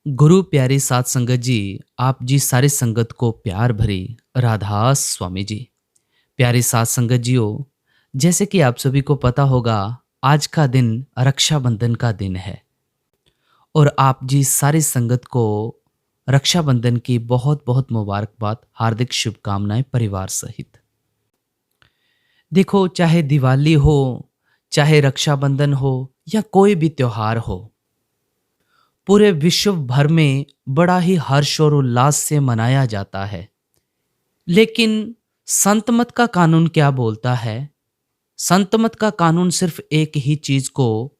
गुरु प्यारी साध संगत जी, आप जी सारी संगत को प्यार भरी राधा स्वामी जी। प्यारी साध संगत जियो, जैसे कि आप सभी को पता होगा, आज का दिन रक्षाबंधन का दिन है और आप जी सारी संगत को रक्षाबंधन की बहुत बहुत मुबारकबाद, हार्दिक शुभकामनाएं परिवार सहित। देखो, चाहे दिवाली हो, चाहे रक्षाबंधन हो या कोई भी त्योहार हो, पूरे विश्व भर में बड़ा ही हर्ष और उल्लास से मनाया जाता है। लेकिन संत मत का कानून क्या बोलता है? संत मत का कानून सिर्फ एक ही चीज को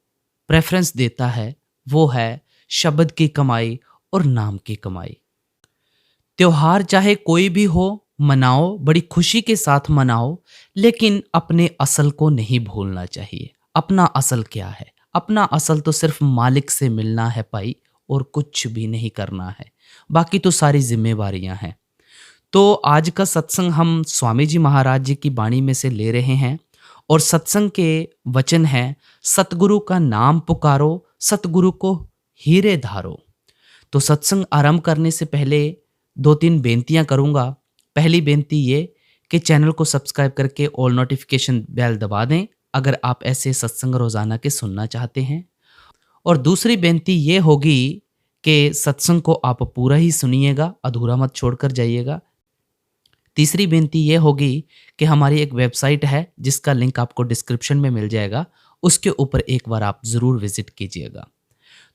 प्रेफरेंस देता है, वो है शब्द की कमाई और नाम की कमाई। त्योहार चाहे कोई भी हो, मनाओ, बड़ी खुशी के साथ मनाओ, लेकिन अपने असल को नहीं भूलना चाहिए। अपना असल क्या है? अपना असल तो सिर्फ मालिक से मिलना है भाई, और कुछ भी नहीं करना है। बाकी तो सारी जिम्मेवारियां हैं। तो आज का सत्संग हम स्वामी जी महाराज जी की वाणी में से ले रहे हैं और सत्संग के वचन हैं, सतगुरु का नाम पुकारो, सतगुरु को हीरे धारो। तो सत्संग आरंभ करने से पहले दो तीन बेनतियां करूंगा। पहली बेनती ये कि चैनल को सब्सक्राइब करके ऑल नोटिफिकेशन बेल दबा दें अगर आप ऐसे सत्संग रोजाना के सुनना चाहते हैं। और दूसरी बेनती ये होगी कि सत्संग को आप पूरा ही सुनिएगा, अधूरा मत छोड़कर जाइएगा। तीसरी बेनती ये होगी कि हमारी एक वेबसाइट है जिसका लिंक आपको डिस्क्रिप्शन में मिल जाएगा, उसके ऊपर एक बार आप जरूर विजिट कीजिएगा।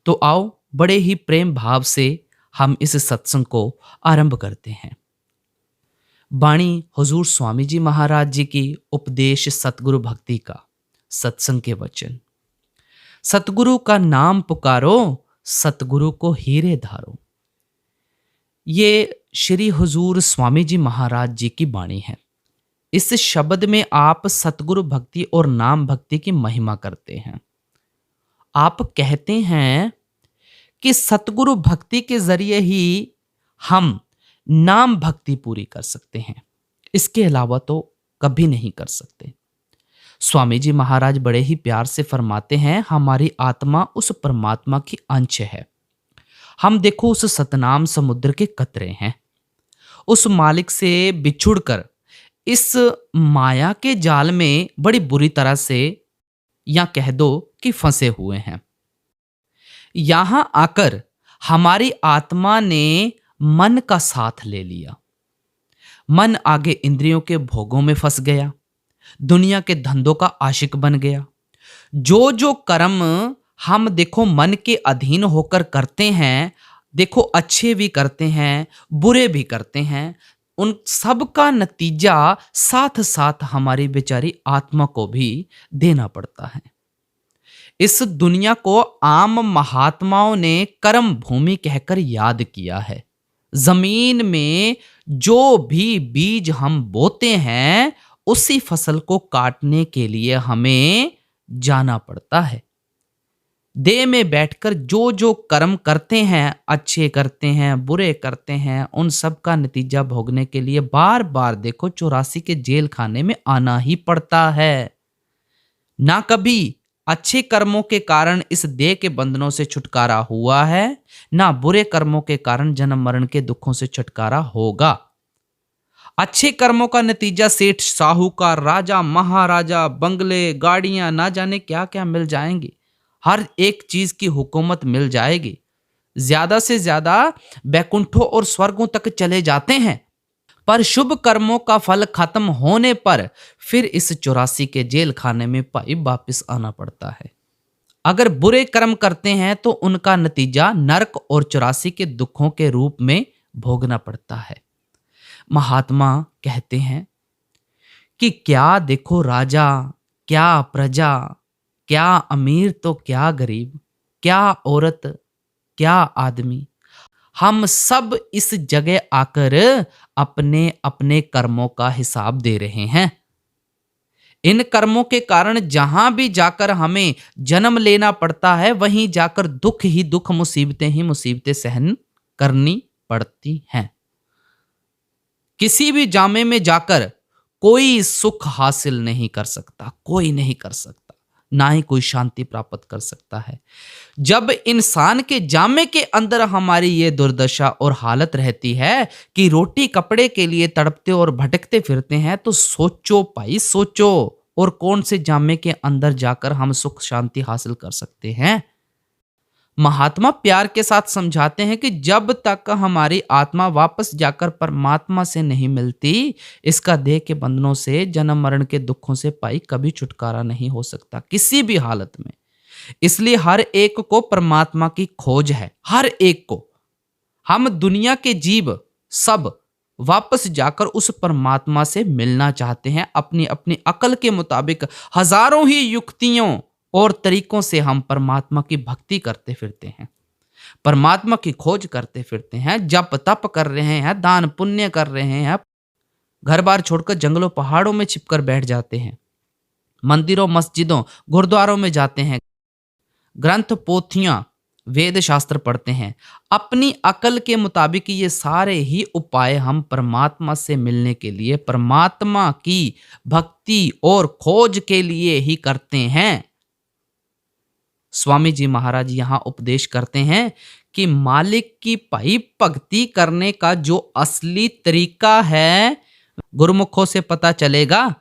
तो आओ, बड़े ही प्रेम भाव से हम इस सत्संग को आरंभ करते हैं। वाणी हुजूर स्वामी जी महाराज जी की उपदेश सतगुरु भक्ति का, सत्संग के वचन। सतगुरु का नाम पुकारो, सतगुरु को हीरे धारो। ये श्री हुजूर स्वामी जी महाराज जी की वाणी है। इस शब्द में आप सतगुरु भक्ति और नाम भक्ति की महिमा करते हैं। आप कहते हैं कि सतगुरु भक्ति के जरिए ही हम नाम भक्ति पूरी कर सकते हैं, इसके अलावा तो कभी नहीं कर सकते। स्वामी जी महाराज बड़े ही प्यार से फरमाते हैं, हमारी आत्मा उस परमात्मा की अंश है। हम देखो उस सतनाम समुद्र के कतरे हैं। उस मालिक से बिछुड़कर इस माया के जाल में बड़ी बुरी तरह से, या कह दो कि फंसे हुए हैं। यहां आकर हमारी आत्मा ने मन का साथ ले लिया। मन आगे इंद्रियों के भोगों में फंस गया, दुनिया के धंधों का आशिक बन गया। जो जो कर्म हम देखो मन के अधीन होकर करते हैं, देखो अच्छे भी करते हैं, बुरे भी करते हैं, उन सब का नतीजा साथ साथ हमारी बेचारी आत्मा को भी देना पड़ता है। इस दुनिया को आम महात्माओं ने कर्म भूमि कहकर याद किया है। जमीन में जो भी बीज हम बोते हैं, उसी फसल को काटने के लिए हमें जाना पड़ता है। देह में बैठकर जो जो कर्म करते हैं, अच्छे करते हैं, बुरे करते हैं, उन सब का नतीजा भोगने के लिए बार बार देखो 84 के जेल खाने में आना ही पड़ता है। ना कभी अच्छे कर्मों के कारण इस देह के बंधनों से छुटकारा हुआ है, ना बुरे कर्मों के कारण जन्म मरण के दुखों से छुटकारा होगा। अच्छे कर्मों का नतीजा सेठ, साहूकार, राजा, महाराजा, बंगले, गाड़ियां, ना जाने क्या क्या मिल जाएंगी। हर एक चीज की हुकूमत मिल जाएगी। ज्यादा से ज्यादा बैकुंठों और स्वर्गों तक चले जाते हैं, पर शुभ कर्मों का फल खत्म होने पर फिर इस 84 के जेल खाने में भाई वापिस आना पड़ता है। अगर बुरे कर्म करते हैं तो उनका नतीजा नरक और 84 के दुखों के रूप में भोगना पड़ता है। महात्मा कहते हैं कि क्या देखो राजा, क्या प्रजा, क्या अमीर तो क्या गरीब, क्या औरत, क्या आदमी, हम सब इस जगह आकर अपने अपने कर्मों का हिसाब दे रहे हैं। इन कर्मों के कारण जहां भी जाकर हमें जन्म लेना पड़ता है, वहीं जाकर दुख ही दुख, मुसीबतें ही मुसीबतें सहन करनी पड़ती हैं। किसी भी जामे में जाकर कोई सुख हासिल नहीं कर सकता, कोई नहीं कर सकता। ना ही कोई शांति प्राप्त कर सकता है। जब इंसान के जामे के अंदर हमारी ये दुर्दशा और हालत रहती है कि रोटी कपड़े के लिए तड़पते और भटकते फिरते हैं, तो सोचो भाई सोचो, और कौन से जामे के अंदर जाकर हम सुख शांति हासिल कर सकते हैं। महात्मा प्यार के साथ समझाते हैं कि जब तक हमारी आत्मा वापस जाकर परमात्मा से नहीं मिलती, इसका देह के बंधनों से, जन्म मरण के दुखों से पाई कभी छुटकारा नहीं हो सकता किसी भी हालत में। इसलिए हर एक को परमात्मा की खोज है, हर एक को। हम दुनिया के जीव सब वापस जाकर उस परमात्मा से मिलना चाहते हैं। अपनी अपनी अकल के मुताबिक हजारों ही युक्तियों और तरीकों से हम परमात्मा की भक्ति करते फिरते हैं, परमात्मा की खोज करते फिरते हैं, जप तप कर रहे हैं, दान पुण्य कर रहे हैं, घर बार छोड़कर जंगलों पहाड़ों में छिपकर बैठ जाते हैं, मंदिरों मस्जिदों गुरुद्वारों में जाते हैं, ग्रंथ पोथियां वेद शास्त्र पढ़ते हैं। अपनी अकल के मुताबिक ये सारे ही उपाय हम परमात्मा से मिलने के लिए, परमात्मा की भक्ति और खोज के लिए ही करते हैं। स्वामी जी महाराज यहाँ उपदेश करते हैं कि मालिक की भाई भक्ति करने का जो असली तरीका है, गुरुमुखों से पता चलेगा,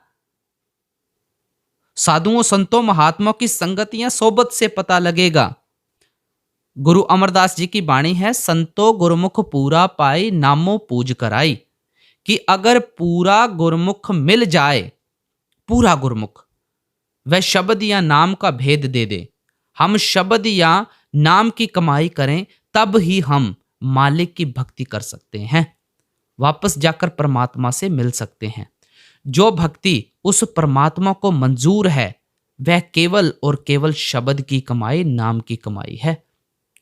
साधुओं संतों महात्माओं की संगत या सोबत से पता लगेगा। गुरु अमरदास जी की वाणी है, संतो गुरुमुख पूरा पाई, नामो पूज कराई। कि अगर पूरा गुरुमुख मिल जाए, पूरा गुरुमुख, वह शब्द या नाम का भेद दे दे, हम शब्द या नाम की कमाई करें, तब ही हम मालिक की भक्ति कर सकते हैं, वापस जाकर परमात्मा से मिल सकते हैं। जो भक्ति उस परमात्मा को मंजूर है, वह केवल और केवल शब्द की कमाई, नाम की कमाई है।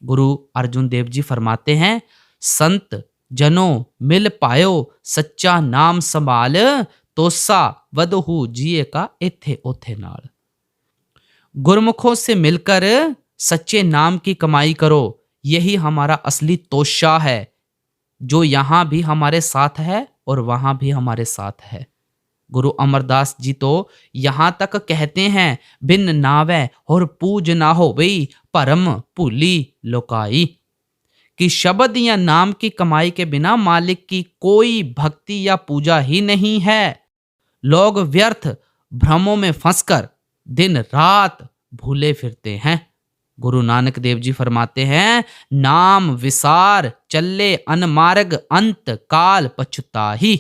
गुरु अर्जुन देव जी फरमाते हैं, संत जनों मिल पायो, सच्चा नाम संभाल, तोसा वदहु जिए का एथे ओथे नाल। गुरमुखों से मिलकर सच्चे नाम की कमाई करो, यही हमारा असली तोशा है, जो यहाँ भी हमारे साथ है और वहाँ भी हमारे साथ है। गुरु अमरदास जी तो यहाँ तक कहते हैं, बिन नावे और पूज ना हो वही, परम भूली लोकाई। कि शब्द या नाम की कमाई के बिना मालिक की कोई भक्ति या पूजा ही नहीं है। लोग व्यर्थ भ्रमों में फंसकर दिन रात भूले फिरते हैं। गुरु नानक देव जी फरमाते हैं, नाम विसार चले अनमार्ग, अंत काल पछुताही।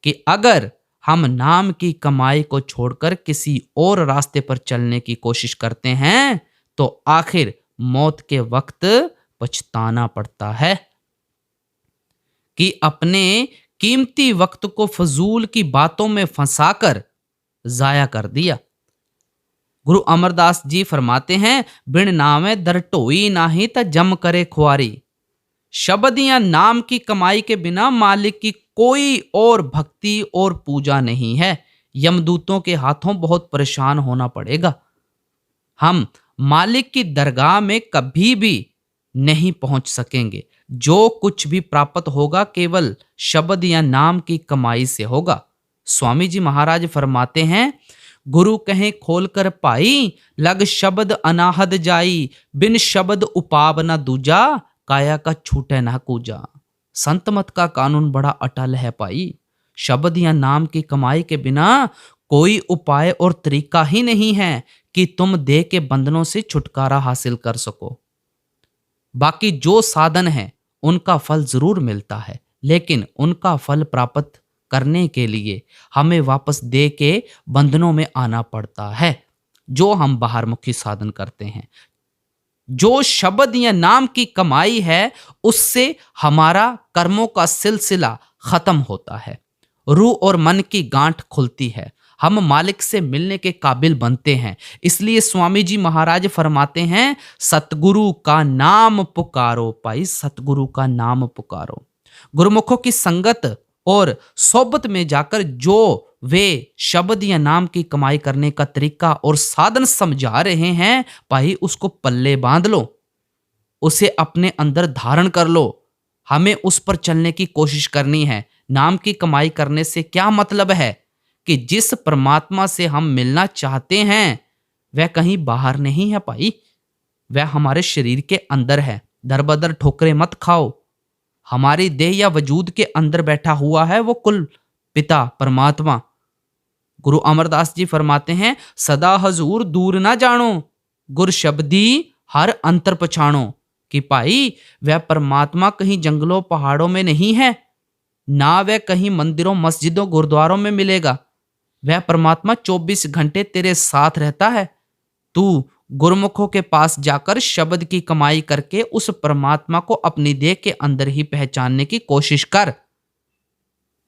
कि अगर हम नाम की कमाई को छोड़कर किसी और रास्ते पर चलने की कोशिश करते हैं, तो आखिर मौत के वक्त पछताना पड़ता है। कि अपने कीमती वक्त को फजूल की बातों में फंसाकर जाया कर दिया। गुरु अमरदास जी फरमाते हैं, बिन नामे दर ढोई नाही त जम करे खुआरी। शब्द या नाम की कमाई के बिना मालिक की कोई और भक्ति और पूजा नहीं है। यमदूतों के हाथों बहुत परेशान होना पड़ेगा। हम मालिक की दरगाह में कभी भी नहीं पहुंच सकेंगे। जो कुछ भी प्राप्त होगा केवल शब्द या नाम की कमाई से होगा। स्वामी जी महाराज फरमाते हैं, गुरु कहें खोलकर पाई, लग शब्द अनाहद जाई, बिन शब्द उपाव न दूजा, काया का छूटे ना कूजा। संत मत का कानून बड़ा अटल है भाई। शब्द या नाम की कमाई के बिना कोई उपाय और तरीका ही नहीं है कि तुम देह के बंधनों से छुटकारा हासिल कर सको। बाकी जो साधन है उनका फल जरूर मिलता है, लेकिन उनका फल प्राप्त करने के लिए हमें वापस देह के बंधनों में आना पड़ता है, जो हम बाहरमुखी साधन करते हैं। जो शब्द या नाम की कमाई है, उससे हमारा कर्मों का सिलसिला खत्म होता है, रूह और मन की गांठ खुलती है, हम मालिक से मिलने के काबिल बनते हैं। इसलिए स्वामी जी महाराज फरमाते हैं, सतगुरु का नाम पुकारो भाई, सतगुरु का नाम पुकारो। गुरुमुखों की संगत और सोबत में जाकर जो वे शब्द या नाम की कमाई करने का तरीका और साधन समझा रहे हैं, भाई उसको पल्ले बांध लो, उसे अपने अंदर धारण कर लो। हमें उस पर चलने की कोशिश करनी है। नाम की कमाई करने से क्या मतलब है कि जिस परमात्मा से हम मिलना चाहते हैं, वह कहीं बाहर नहीं है भाई, वह हमारे शरीर के अंदर है। दर बदर ठोकरे मत खाओ। हमारी देह या वजूद के अंदर बैठा हुआ है वो कुल पिता परमात्मा। गुरु अमरदास जी फरमाते हैं, सदा हजूर दूर ना जानो, गुर शब्दी हर अंतर पछाणो। कि भाई वह परमात्मा कहीं जंगलों पहाड़ों में नहीं है, ना वह कहीं मंदिरों मस्जिदों गुरुद्वारों में मिलेगा। वह परमात्मा 24 घंटे तेरे साथ रहता है। तू गुरुमुखों के पास जाकर शब्द की कमाई करके उस परमात्मा को अपनी देह के अंदर ही पहचानने की कोशिश कर।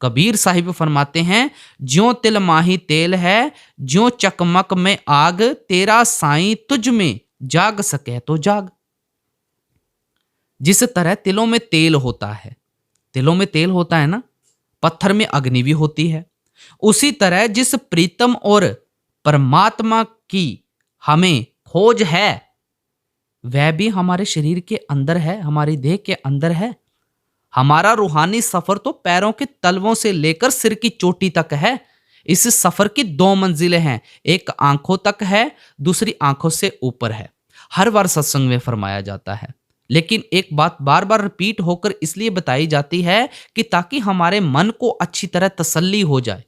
कबीर साहिब फरमाते हैं, ज्यों तिल माही तेल है, ज्यों चकमक में आग, तेरा साईं तुझ में जाग सके तो जाग। जिस तरह तिलों में तेल होता है, तिलों में तेल होता है ना, पत्थर में अग्नि भी होती है, उसी तरह जिस प्रीतम और परमात्मा की हमें खोज है, वह भी हमारे शरीर के अंदर है, हमारी देह के अंदर है। हमारा रूहानी सफर तो पैरों के तलवों से लेकर सिर की चोटी तक है। इस सफर की 2 मंजिलें हैं, एक आंखों तक है, दूसरी आंखों से ऊपर है। हर बार सत्संग में फरमाया जाता है, लेकिन एक बात बार बार रिपीट होकर इसलिए बताई जाती है कि ताकि हमारे मन को अच्छी तरह तसल्ली हो जाए।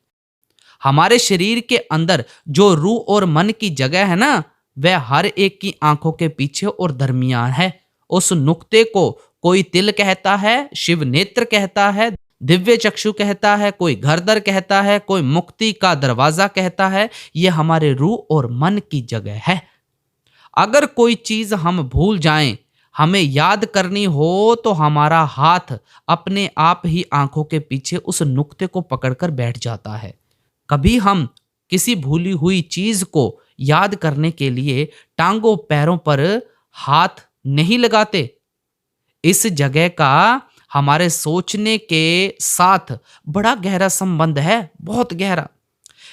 हमारे शरीर के अंदर जो रूह और मन की जगह है ना, वह हर एक की आंखों के पीछे और दरमियान है। उस नुक्ते को कोई तिल कहता है, शिव नेत्र कहता है, दिव्य चक्षु कहता है, कोई घरदर कहता है, कोई मुक्ति का दरवाजा कहता है। यह हमारे रूह और मन की जगह है। अगर कोई चीज हम भूल जाएं, हमें याद करनी हो, तो हमारा हाथ अपने आप ही आंखों के पीछे उस नुक्ते को पकड़कर बैठ जाता है। कभी हम किसी भूली हुई चीज को याद करने के लिए टांगों पैरों पर हाथ नहीं लगाते। इस जगह का हमारे सोचने के साथ बड़ा गहरा संबंध है, बहुत गहरा।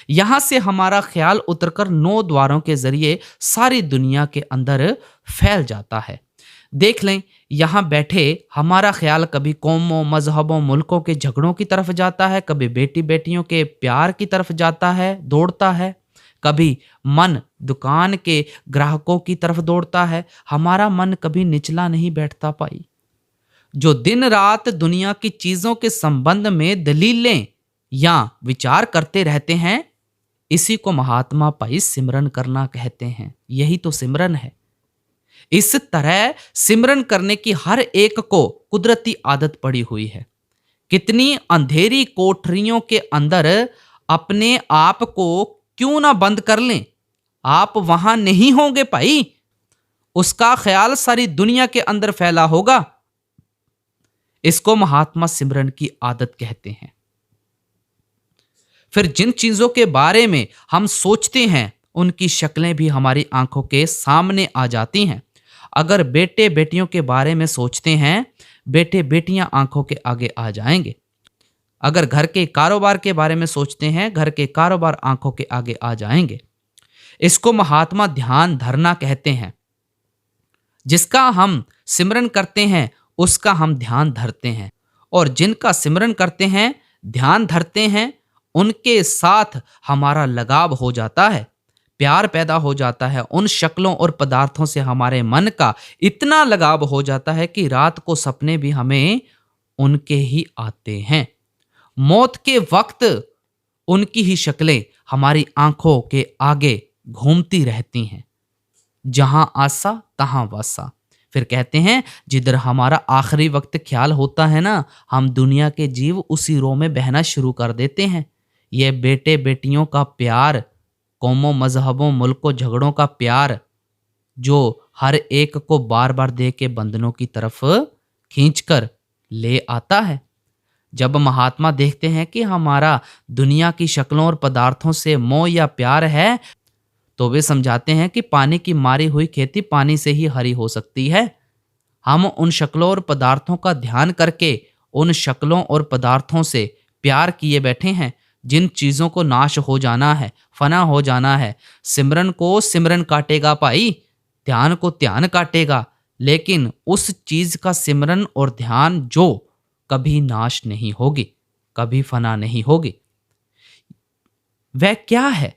यहां से हमारा ख्याल उतरकर 9 द्वारों के जरिए सारी दुनिया के अंदर फैल जाता है। देख लें, यहाँ बैठे हमारा ख्याल कभी कौमों, मजहबों, मुल्कों के झगड़ों की तरफ जाता है, कभी बेटी बेटियों के प्यार की तरफ जाता है, दौड़ता है, कभी मन दुकान के ग्राहकों की तरफ दौड़ता है। हमारा मन कभी निचला नहीं बैठता पाई। जो दिन रात दुनिया की चीजों के संबंध में दलीलें या विचार करते रहते हैं, इसी को महात्मा पाई सिमरन करना कहते हैं। यही तो सिमरन है। इस तरह सिमरन करने की हर एक को कुदरती आदत पड़ी हुई है। कितनी अंधेरी कोठरियों के अंदर अपने आप को क्यों ना बंद कर लें, आप वहां नहीं होंगे भाई। उसका ख्याल सारी दुनिया के अंदर फैला होगा। इसको महात्मा सिमरन की आदत कहते हैं। फिर जिन चीजों के बारे में हम सोचते हैं, उनकी शक्लें भी हमारी आंखों के सामने आ जाती हैं। अगर बेटे बेटियों के बारे में सोचते हैं, बेटे बेटियां आंखों के आगे आ जाएंगे। अगर घर के कारोबार के बारे में सोचते हैं, घर के कारोबार आंखों के आगे आ जाएंगे। इसको महात्मा ध्यान धरना कहते हैं। जिसका हम सिमरन करते हैं, उसका हम ध्यान धरते हैं, और जिनका सिमरन करते हैं, ध्यान धरते हैं, उनके साथ हमारा लगाव हो जाता है, प्यार पैदा हो जाता है। उन शक्लों और पदार्थों से हमारे मन का इतना लगाव हो जाता है कि रात को सपने भी हमें उनके ही आते हैं। मौत के वक्त उनकी ही शक्लें हमारी आंखों के आगे घूमती रहती हैं। जहां आसा तहां वासा। फिर कहते हैं, जिधर हमारा आखिरी वक्त ख्याल होता है ना, हम दुनिया के जीव उसी रो में बहना शुरू कर देते हैं। यह बेटे बेटियों का प्यार, कौमों, मजहबों, मुल्कों, झगड़ों का प्यार, जो हर एक को बार बार दे के बंधनों की तरफ खींचकर ले आता है। जब महात्मा देखते हैं कि हमारा दुनिया की शक्लों और पदार्थों से मोह या प्यार है, तो वे समझाते हैं कि पानी की मारी हुई खेती पानी से ही हरी हो सकती है। हम उन शक्लों और पदार्थों का ध्यान करके उन शक्लों और पदार्थों से प्यार किए बैठे हैं, जिन चीजों को नाश हो जाना है, फना हो जाना है। सिमरन को सिमरन काटेगा भाई, ध्यान को ध्यान काटेगा, लेकिन उस चीज का सिमरन और ध्यान जो कभी नाश नहीं होगी, कभी फना नहीं होगी, वह क्या है?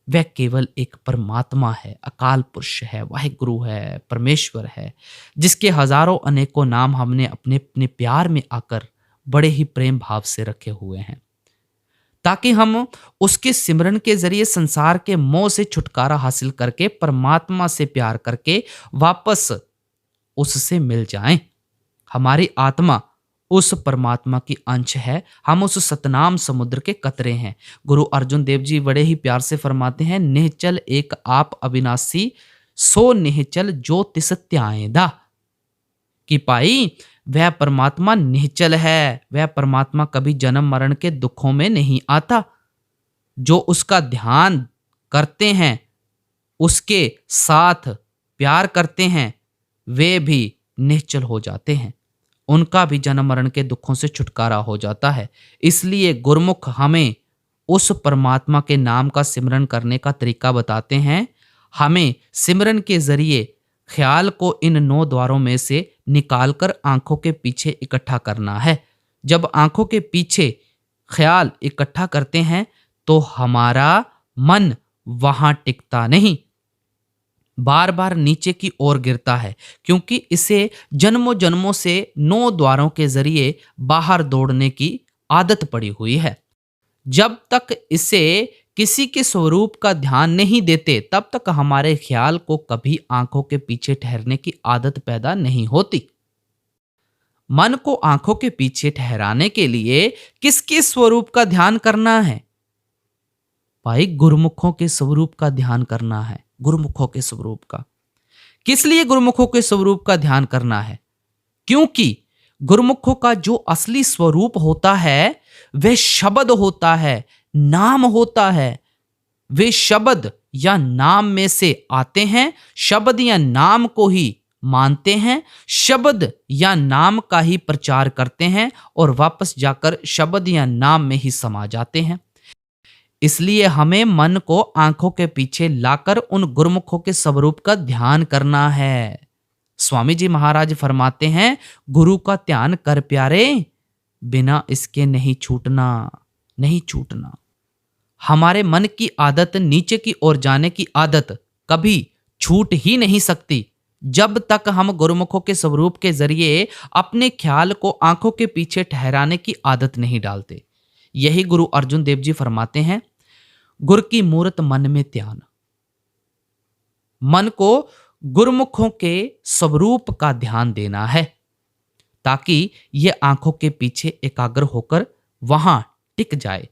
वह केवल एक परमात्मा है, अकाल पुरुष है, वाहिगुरु है, परमेश्वर है, जिसके हजारों अनेकों नाम हमने अपने अपने प्यार में आकर बड़े ही प्रेम भाव से रखे हुए हैं, ताकि हम उसके सिमरन के जरिए संसार के मोह से छुटकारा हासिल करके परमात्मा से प्यार करके वापस उससे मिल जाएं। हमारी आत्मा उस परमात्मा की अंश है, हम उस सतनाम समुद्र के कतरे हैं। गुरु अर्जुन देव जी बड़े ही प्यार से फरमाते हैं, निश्चल एक आप अविनाशी, सो निश्चल जो तिस त्याएदा। कि पाई वह परमात्मा निश्चल है, वह परमात्मा कभी जन्म मरण के दुखों में नहीं आता। जो उसका ध्यान करते हैं, उसके साथ प्यार करते हैं, वे भी निश्चल हो जाते हैं, उनका भी जन्म मरण के दुखों से छुटकारा हो जाता है। इसलिए गुरुमुख हमें उस परमात्मा के नाम का सिमरन करने का तरीका बताते हैं। हमें सिमरन के जरिए ख्याल को इन 9 द्वारों में से निकालकर आंखों के पीछे इकट्ठा करना है। जब आंखों के पीछे ख्याल इकट्ठा करते हैं तो हमारा मन वहां टिकता नहीं, बार बार नीचे की ओर गिरता है, क्योंकि इसे जन्मों जन्मों से 9 द्वारों के जरिए बाहर दौड़ने की आदत पड़ी हुई है। जब तक इसे किसी के स्वरूप का ध्यान नहीं देते, तब तक हमारे ख्याल को कभी आंखों के पीछे ठहरने की आदत पैदा नहीं होती। मन को आंखों के पीछे ठहराने के लिए किसके स्वरूप का ध्यान करना है? भाई गुरुमुखों के स्वरूप का ध्यान करना है। गुरुमुखों के स्वरूप का किस लिए गुरुमुखों के स्वरूप का ध्यान करना है? क्योंकि गुरुमुखों का जो असली स्वरूप होता है वह शब्द होता है, नाम होता है। वे शब्द या नाम में से आते हैं, शब्द या नाम को ही मानते हैं, शब्द या नाम का ही प्रचार करते हैं और वापस जाकर शब्द या नाम में ही समा जाते हैं। इसलिए हमें मन को आंखों के पीछे लाकर उन गुरुमुखों के स्वरूप का ध्यान करना है। स्वामी जी महाराज फरमाते हैं, गुरु का ध्यान कर प्यारे, बिना इसके नहीं छूटना, नहीं छूटना। हमारे मन की आदत, नीचे की ओर जाने की आदत कभी छूट ही नहीं सकती जब तक हम गुरुमुखों के स्वरूप के जरिए अपने ख्याल को आंखों के पीछे ठहराने की आदत नहीं डालते। यही गुरु अर्जुन देव जी फरमाते हैं, गुर की मूरत मन में ध्यान। मन को गुरुमुखों के स्वरूप का ध्यान देना है ताकि यह आंखों के पीछे एकाग्र होकर वहां टिक जाए।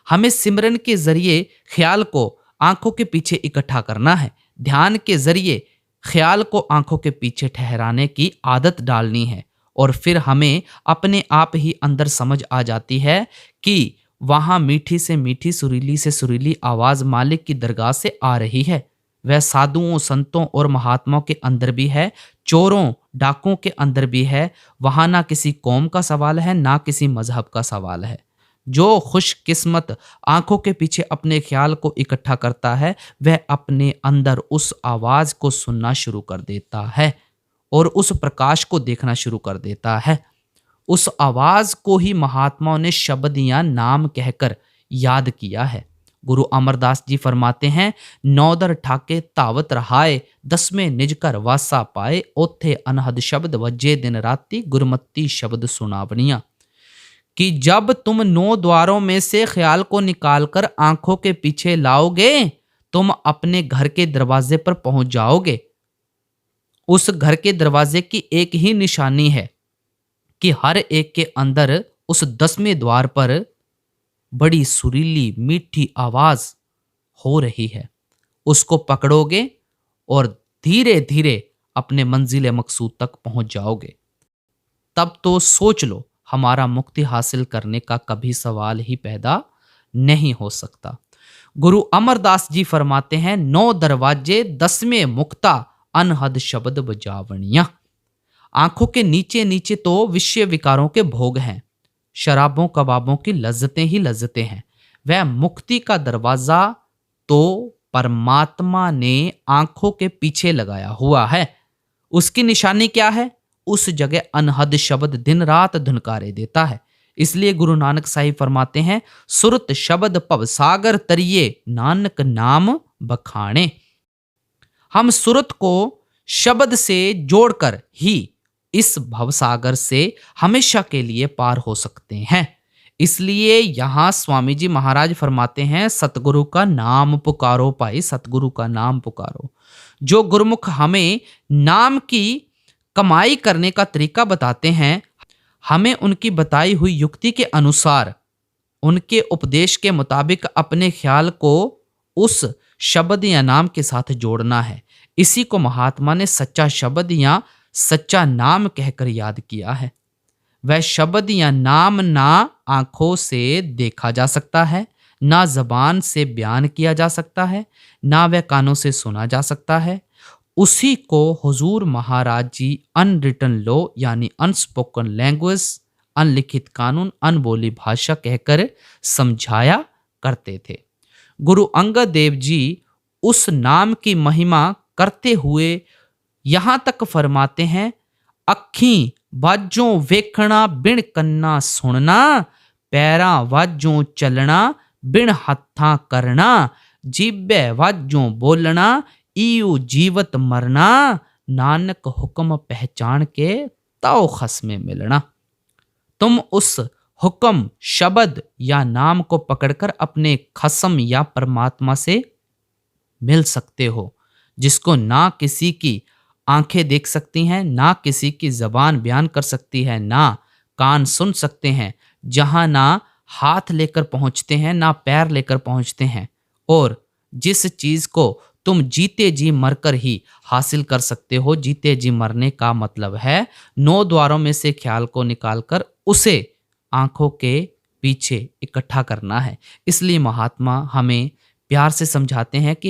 हमें सिमरन के जरिए ख्याल को आंखों के पीछे इकट्ठा करना है। ध्यान के जरिए ख्याल को आंखों के पीछे ठहराने की आदत डालनी है और फिर हमें अपने आप ही अंदर समझ आ जाती है कि वहां मीठी से मीठी, सुरीली से सुरीली आवाज मालिक की दरगाह से आ रही है। वह साधुओं, संतों और महात्माओं के अंदर भी है, चोरों डाकुओं के अंदर भी है। वहां ना किसी कौम का सवाल है, ना किसी मजहब का सवाल है। जो खुशकिस्मत आंखों के पीछे अपने ख्याल को इकट्ठा करता है, वह अपने अंदर उस आवाज को सुनना शुरू कर देता है और उस प्रकाश को देखना शुरू कर देता है। उस आवाज को ही महात्माओं ने शब्द या नाम कहकर याद किया है। गुरु अमरदास जी फरमाते हैं, नौदर ठाके तावत रहाए, 10वें निज कर वासा पाए, ओथे अनहद शब्द वजे दिन राती, गुरमत्ती शब्द सुनावनिया। कि जब तुम 9 द्वारों में से ख्याल को निकालकर आंखों के पीछे लाओगे, तुम अपने घर के दरवाजे पर पहुंच जाओगे। उस घर के दरवाजे की एक ही निशानी है कि हर एक के अंदर उस 10वें द्वार पर बड़ी सुरीली मीठी आवाज हो रही है। उसको पकड़ोगे और धीरे धीरे अपने मंजिल मकसूद तक पहुंच जाओगे। तब तो सोच लो, हमारा मुक्ति हासिल करने का कभी सवाल ही पैदा नहीं हो सकता। गुरु अमरदास जी फरमाते हैं, 9 दरवाजे 10वें मुक्ता, अनहद शब्द बजावनिया। आंखों के नीचे नीचे तो विषय विकारों के भोग हैं, शराबों कबाबों की लज्जतें ही लज्जतें हैं। वह मुक्ति का दरवाजा तो परमात्मा ने आंखों के पीछे लगाया हुआ है। उसकी निशानी क्या है? उस जगह अनहद शब्द दिन रात धुनकारे देता है। इसलिए गुरु नानक साहिब फरमाते हैं, सुरत शब्द पव सागर तरिए नानक नाम बखाने। हम सुरत को शब्द से जोड़कर ही इस भवसागर से हमेशा के लिए पार हो सकते हैं। इसलिए यहाँ स्वामी जी महाराज फरमाते हैं, सतगुरु का नाम पुकारो भाई, सतगुरु का नाम पुकारो। जो गुरुमुख हमें नाम की कमाई करने का तरीका बताते हैं, हमें उनकी बताई हुई युक्ति के अनुसार, उनके उपदेश के मुताबिक अपने ख्याल को उस शब्द या नाम के साथ जोड़ना है। इसी को महात्मा ने सच्चा शब्द या सच्चा नाम कहकर याद किया है। वह शब्द या नाम ना आंखों से देखा जा सकता है, ना जबान से बयान किया जा सकता है, ना वह कानों से सुना जा सकता है। उसी को हुजूर महाराज जी अनरिटन लॉ यानी अनस्पोकन लैंग्वेज, अनलिखित कानून, अनबोली भाषा कहकर समझाया करते थे। गुरु अंगद देव जी उस नाम की महिमा करते हुए यहाँ तक फरमाते हैं, अखीं वाजों वेखना बिन कन्ना सुनना, पैरां वाजों चलना बिन हत्थां करना, जीभे वाजों बोलना इयू जीवत मरना, नानक हुक्म पहचान के ताओ खस में मिलना। तुम उस हुक्म शब्द या नाम को पकड़कर अपने खसम या परमात्मा से मिल सकते हो, जिसको ना किसी की आंखें देख सकती हैं, ना किसी की जबान बयान कर सकती है, ना कान सुन सकते हैं, जहां ना हाथ लेकर पहुंचते हैं, ना पैर लेकर पहुंचते हैं, और जिस चीज को तुम जीते जी मरकर ही हासिल कर सकते हो। जीते जी मरने का मतलब है 9 द्वारों में से ख्याल को निकालकर उसे आंखों के पीछे इकट्ठा करना है। इसलिए महात्मा हमें प्यार से समझाते हैं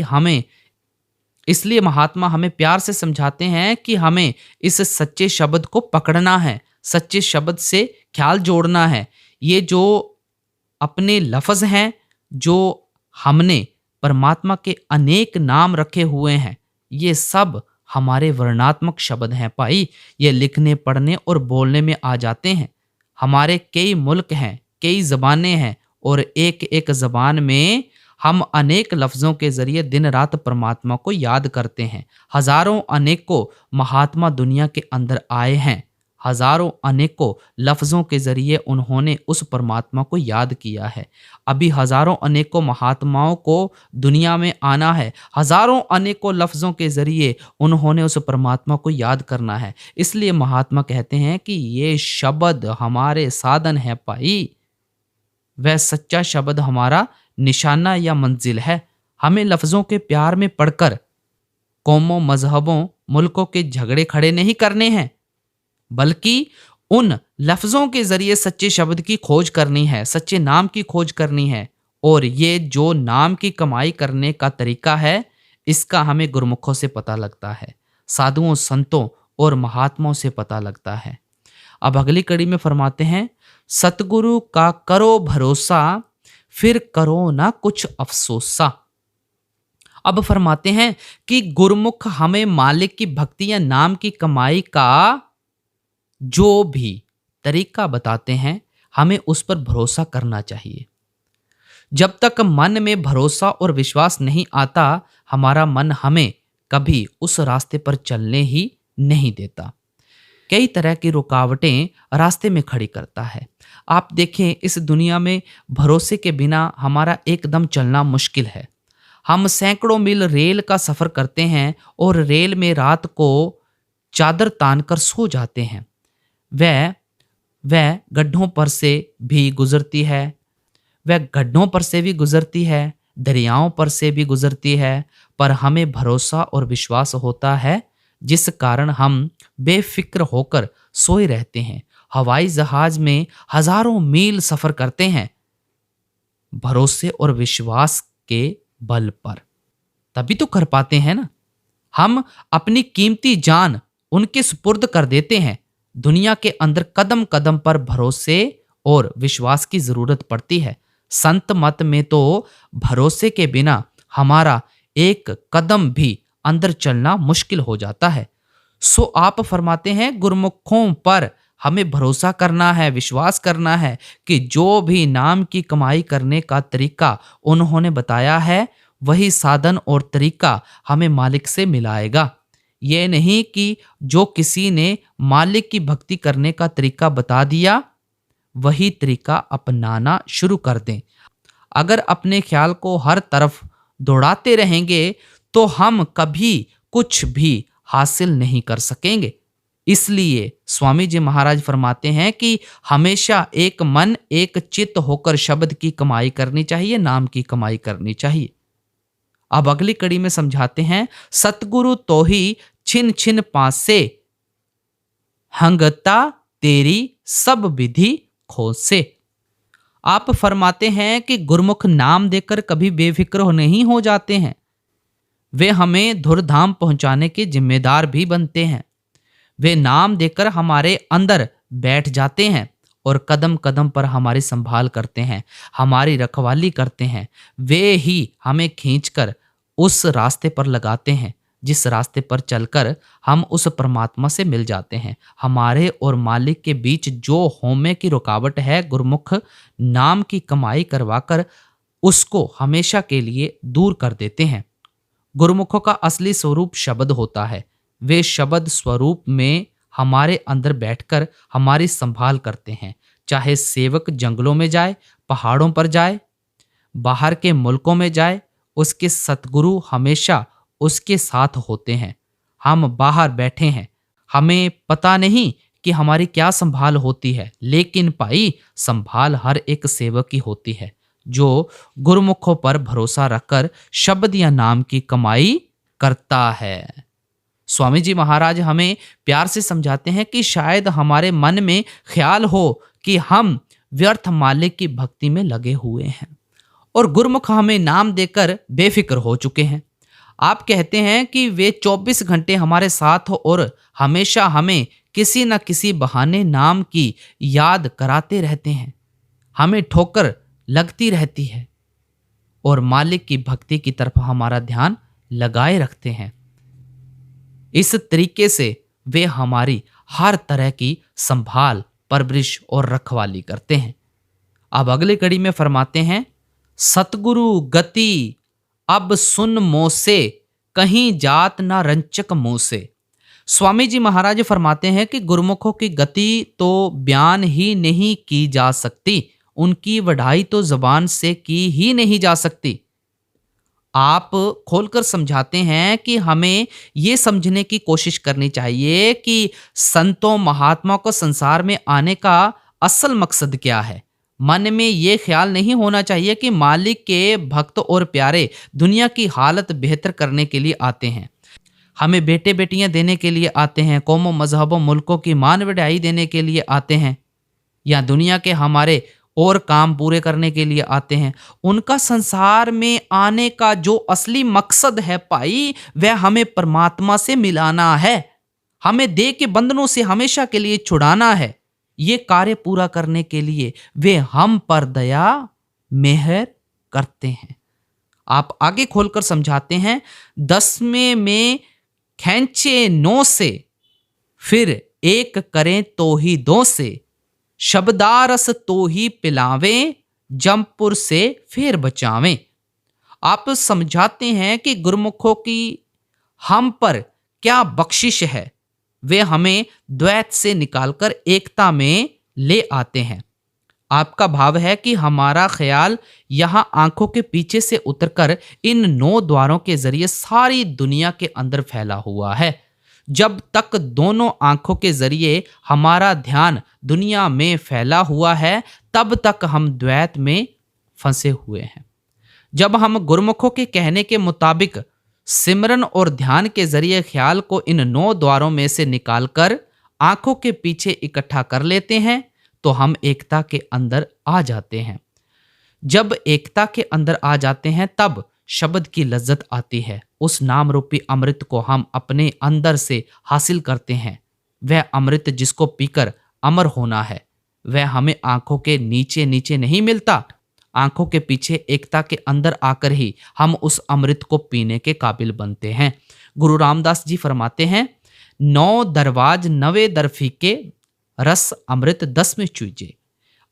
कि हमें इस सच्चे शब्द को पकड़ना है, सच्चे शब्द से ख्याल जोड़ना है। ये जो अपने लफ्ज हैं, जो हमने परमात्मा के अनेक नाम रखे हुए हैं, ये सब हमारे वर्णात्मक शब्द हैं भाई। ये लिखने, पढ़ने और बोलने में आ जाते हैं। हमारे कई मुल्क हैं, कई ज़बानें हैं, और एक एक ज़बान में हम अनेक लफ्ज़ों के ज़रिए दिन रात परमात्मा को याद करते हैं। हज़ारों अनेकों महात्मा दुनिया के अंदर आए हैं, हज़ारों अनेकों लफ्ज़ों के ज़रिए उन्होंने उस परमात्मा को याद किया है। अभी हज़ारों अनेकों महात्माओं को दुनिया में आना है, हज़ारों अनेकों लफ्ज़ों के ज़रिए उन्होंने उस परमात्मा को याद करना है। इसलिए महात्मा कहते हैं कि ये शब्द हमारे साधन है भाई। वह सच्चा शब्द हमारा निशाना या मंजिल है। हमें लफ्ज़ों के प्यार में पढ़कर कौमों, मजहबों, मुल्कों के झगड़े खड़े नहीं करने हैं, बल्कि उन लफ्ज़ों के ज़रिए सच्चे शब्द की खोज करनी है, सच्चे नाम की खोज करनी है। और ये जो नाम की कमाई करने का तरीका है, इसका हमें गुरमुखों से पता लगता है, साधुओं, संतों और महात्माओं से पता लगता है। अब अगली कड़ी में फरमाते हैं, सतगुरु का करो भरोसा, फिर करो ना कुछ अफसोसा। अब फरमाते हैं कि गुरमुख हमें मालिक की भक्ति या नाम की कमाई का जो भी तरीका बताते हैं, हमें उस पर भरोसा करना चाहिए। जब तक मन में भरोसा और विश्वास नहीं आता, हमारा मन हमें कभी उस रास्ते पर चलने ही नहीं देता। कई तरह की रुकावटें रास्ते में खड़ी करता है। आप देखें, इस दुनिया में भरोसे के बिना हमारा एकदम चलना मुश्किल है। हम सैकड़ों मील रेल का सफ़र करते हैं और रेल में रात को चादर तान कर सो जाते हैं। वह गड्ढों पर से भी गुजरती है, दरियाओं पर से भी गुजरती है, पर हमें भरोसा और विश्वास होता है, जिस कारण हम बेफिक्र होकर सोए रहते हैं। हवाई जहाज में हजारों मील सफर करते हैं भरोसे और विश्वास के बल पर, तभी तो कर पाते हैं ना। हम अपनी कीमती जान उनके सुपुर्द कर देते हैं। दुनिया के अंदर कदम कदम पर भरोसे और विश्वास की जरूरत पड़ती है। संत मत में तो भरोसे के बिना हमारा एक कदम भी अंदर चलना मुश्किल हो जाता है। सो आप फरमाते हैं, गुरमुखों पर हमें भरोसा करना है, विश्वास करना है कि जो भी नाम की कमाई करने का तरीका उन्होंने बताया है, वही साधन और तरीका हमें मालिक से मिलाएगा। ये नहीं कि जो किसी ने मालिक की भक्ति करने का तरीका बता दिया, वही तरीका अपनाना शुरू कर दें। अगर अपने ख्याल को हर तरफ दौड़ाते रहेंगे तो हम कभी कुछ भी हासिल नहीं कर सकेंगे। इसलिए स्वामी जी महाराज फरमाते हैं कि हमेशा एक मन एक चित्त होकर शब्द की कमाई करनी चाहिए, नाम की कमाई करनी चाहिए। अब अगली कड़ी में समझाते हैं, सतगुरु तो ही छिन छिन पासे, हंगता तेरी सब विधि खोसे। आप फरमाते हैं कि गुरमुख नाम देकर कभी बेफिक्र नहीं हो जाते हैं, वे हमें धुरधाम पहुंचाने के जिम्मेदार भी बनते हैं। वे नाम देकर हमारे अंदर बैठ जाते हैं और कदम कदम पर हमारी संभाल करते हैं, हमारी रखवाली करते हैं। वे ही हमें खींचकर उस रास्ते पर लगाते हैं जिस रास्ते पर चलकर हम उस परमात्मा से मिल जाते हैं। हमारे और मालिक के बीच जो होमे की रुकावट है, गुरमुख नाम की कमाई करवाकर उसको हमेशा के लिए दूर कर देते हैं। गुरमुखों का असली स्वरूप शब्द होता है। वे शब्द स्वरूप में हमारे अंदर बैठकर हमारी संभाल करते हैं। चाहे सेवक जंगलों में जाए, पहाड़ों पर जाए, बाहर के मुल्कों में जाए, उसके सतगुरु हमेशा उसके साथ होते हैं। हम बाहर बैठे हैं, हमें पता नहीं कि हमारी क्या संभाल होती है, लेकिन भाई संभाल हर एक सेवक की होती है जो गुरमुखों पर भरोसा रखकर शब्द या नाम की कमाई करता है। स्वामी जी महाराज हमें प्यार से समझाते हैं कि शायद हमारे मन में ख्याल हो कि हम व्यर्थ मालिक की भक्ति में लगे हुए हैं और गुरमुख हमें नाम देकर बेफिक्र हो चुके हैं। आप कहते हैं कि वे 24 घंटे हमारे साथ हो और हमेशा हमें किसी न किसी बहाने नाम की याद कराते रहते हैं। हमें ठोकर लगती रहती है और मालिक की भक्ति की तरफ हमारा ध्यान लगाए रखते हैं। इस तरीके से वे हमारी हर तरह की संभाल, परवरिश और रखवाली करते हैं। अब अगली कड़ी में फरमाते हैं, सतगुरु गति अब सुन मोसे, कहीं जात ना रंचक मुंह से। स्वामी जी महाराज फरमाते हैं कि गुरमुखों की गति तो बयान ही नहीं की जा सकती, उनकी वढ़ाई तो जबान से की ही नहीं जा सकती। आप खोलकर समझाते हैं कि हमें ये समझने की कोशिश करनी चाहिए कि संतों महात्मा को संसार में आने का असल मकसद क्या है। मन में ये ख्याल नहीं होना चाहिए कि मालिक के भक्त और प्यारे दुनिया की हालत बेहतर करने के लिए आते हैं, हमें बेटे बेटियां देने के लिए आते हैं, कौमों मजहबों मुल्कों की मान बढ़ाई देने के लिए आते हैं, या दुनिया के हमारे और काम पूरे करने के लिए आते हैं। उनका संसार में आने का जो असली मकसद है भाई, वह हमें परमात्मा से मिलाना है, हमें देह के बंधनों से हमेशा के लिए छुड़ाना है। ये कार्य पूरा करने के लिए वे हम पर दया मेहर करते हैं। आप आगे खोलकर समझाते हैं, 10वें में खैंचे 9 से, फिर एक करें तो ही 2 से, शब्दारस तो ही पिलावें, जमपुर से फिर बचावें। आप समझाते हैं कि गुरमुखों की हम पर क्या बख्शिश है। वे हमें द्वैत से निकालकर एकता में ले आते हैं। आपका भाव है कि हमारा ख्याल यहाँ आंखों के पीछे से उतरकर इन 9 द्वारों के जरिए सारी दुनिया के अंदर फैला हुआ है। जब तक दोनों आंखों के जरिए हमारा ध्यान दुनिया में फैला हुआ है, तब तक हम द्वैत में फंसे हुए हैं। जब हम गुरमुखों के कहने के मुताबिक सिमरन और ध्यान के जरिए ख्याल को इन 9 द्वारों में से निकालकर आंखों के पीछे इकट्ठा कर लेते हैं, तो हम एकता के अंदर आ जाते हैं। जब एकता के अंदर आ जाते हैं, तब शब्द की लज्जत आती है। उस नाम रूपी अमृत को हम अपने अंदर से हासिल करते हैं। वह अमृत जिसको पीकर अमर होना है, वह हमें आंखों के नीचे नीचे नहीं मिलता। आंखों के पीछे एकता के अंदर आकर ही हम उस अमृत को पीने के काबिल बनते हैं। गुरु रामदास जी फरमाते हैं, 9 दरवाज नवे दर फीके, रस अमृत 10 में चूजे।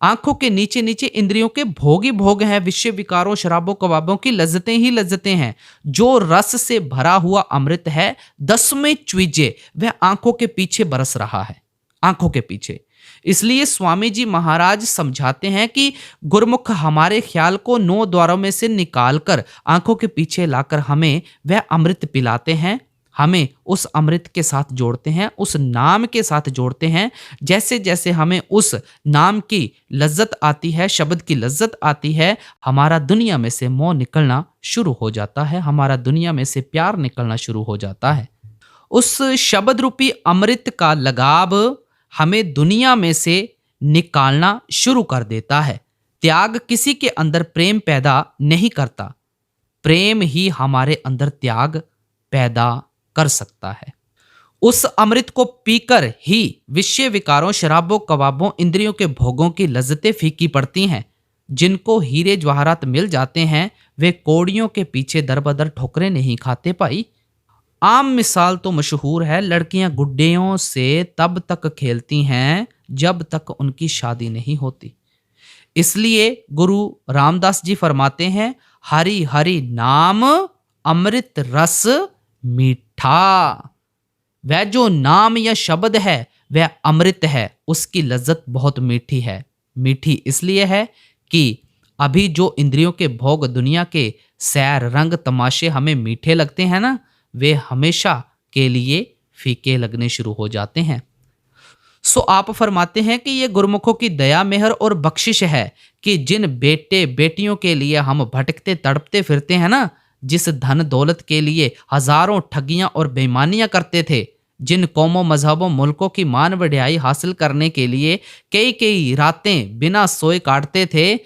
आंखों के नीचे नीचे इंद्रियों के भोग ही भोग हैं, विषय विकारों शराबों कबाबों की लज्जतें ही लज्जतें हैं। जो रस से भरा हुआ अमृत है 10 में चूजे, वह आंखों के पीछे बरस रहा है, आंखों के पीछे। इसलिए स्वामी जी महाराज समझाते हैं कि गुरुमुख हमारे ख्याल को 9 द्वारों में से निकालकर आंखों के पीछे लाकर हमें वह अमृत पिलाते हैं, हमें उस अमृत के साथ जोड़ते हैं, उस नाम के साथ जोड़ते हैं। जैसे जैसे हमें उस नाम की लज्जत आती है, शब्द की लज्जत आती है, हमारा दुनिया में से मोह निकलना शुरू हो जाता है, हमारा दुनिया में से प्यार निकलना शुरू हो जाता है। उस शब्द रूपी अमृत का लगाव हमें दुनिया में से निकालना शुरू कर देता है। त्याग किसी के अंदर प्रेम पैदा नहीं करता, प्रेम ही हमारे अंदर त्याग पैदा कर सकता है। उस अमृत को पीकर ही विषय विकारों शराबों कबाबों इंद्रियों के भोगों की लज्जतें फीकी पड़ती हैं। जिनको हीरे जवाहरात मिल जाते हैं वे कौड़ियों के पीछे दर बदर ठोकरें नहीं खाते भाई। आम मिसाल तो मशहूर है, लड़कियां गुड्डियों से तब तक खेलती हैं जब तक उनकी शादी नहीं होती। इसलिए गुरु रामदास जी फरमाते हैं, हरि हरि नाम अमृत रस मीठा। वह जो नाम या शब्द है वह अमृत है, उसकी लज्जत बहुत मीठी है। मीठी इसलिए है कि अभी जो इंद्रियों के भोग दुनिया के सैर रंग तमाशे हमें मीठे लगते हैं ना, वे हमेशा के लिए फीके लगने शुरू हो जाते हैं। सो आप फरमाते हैं कि ये गुरुमुखों की दया मेहर और बख्शिश है कि जिन बेटे बेटियों के लिए हम भटकते तड़पते फिरते हैं ना, जिस धन दौलत के लिए हजारों ठगियां और बेईमानियां करते थे, जिन कौमों मजहबों मुल्कों की मान वड्याई हासिल करने के लिए कई कई रातें बिना सोए काटते थे,